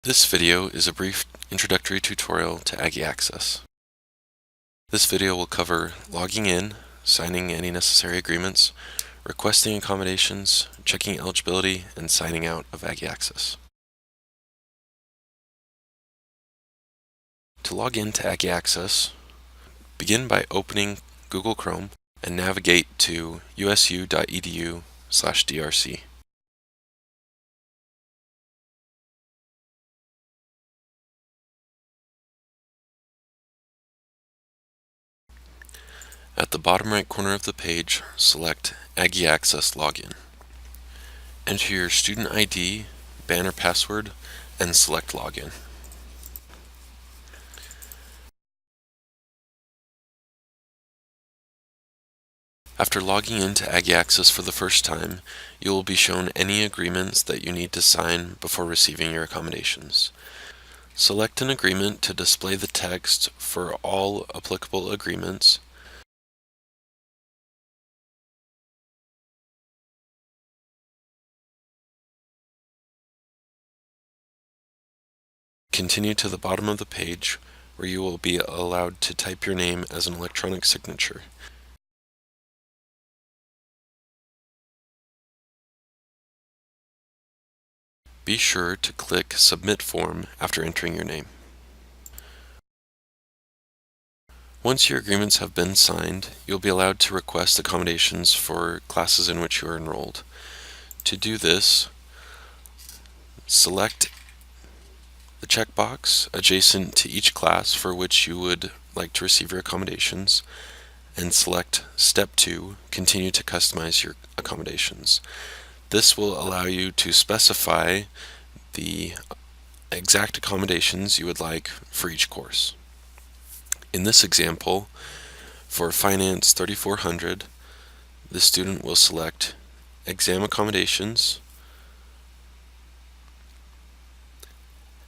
This video is a brief introductory tutorial to Aggie Access. This video will cover logging in, signing any necessary agreements, requesting accommodations, checking eligibility, and signing out of Aggie Access. To log in to Aggie Access, begin by opening Google Chrome and navigate to usu.edu/drc. At the bottom right corner of the page, select Aggie Access Login. Enter your student ID, banner password, and select Login. After logging into Aggie Access for the first time, you will be shown any agreements that you need to sign before receiving your accommodations. Select an agreement to display the text for all applicable agreements. Continue to the bottom of the page, where you will be allowed to type your name as an electronic signature. Be sure to click Submit Form after entering your name. Once your agreements have been signed, you'll be allowed to request accommodations for classes in which you are enrolled. To do this, select the checkbox adjacent to each class for which you would like to receive your accommodations, and select Step 2, Continue to customize your accommodations. This will allow you to specify the exact accommodations you would like for each course. In this example, for Finance 3400, the student will select Exam Accommodations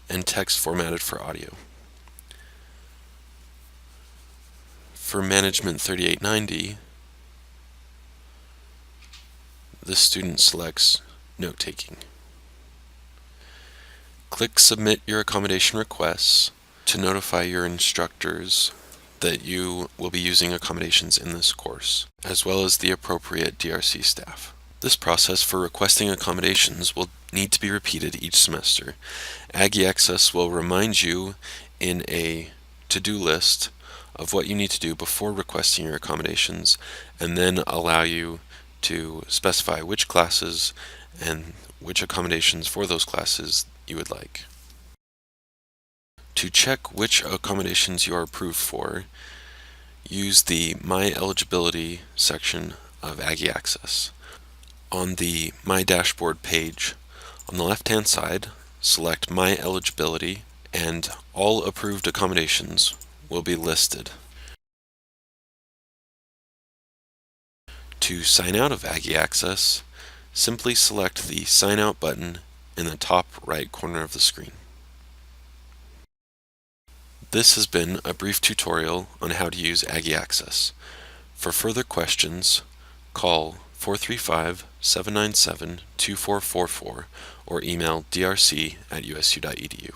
and text formatted for audio. For Management 3890, the student selects Note-taking. Click Submit your accommodation requests to notify your instructors that you will be using accommodations in this course, as well as the appropriate DRC staff. This process for requesting accommodations will need to be repeated each semester. Aggie Access will remind you in a to-do list of what you need to do before requesting your accommodations, and then allow you to specify which classes and which accommodations for those classes you would like. To check which accommodations you are approved for, use the My Eligibility section of Aggie Access. On the My Dashboard page, on the left-hand side, select My Eligibility, and all approved accommodations will be listed. To sign out of Aggie Access, simply select the Sign Out button in the top right corner of the screen. This has been a brief tutorial on how to use Aggie Access. For further questions, call 435-797-2444 or email drc@usu.edu.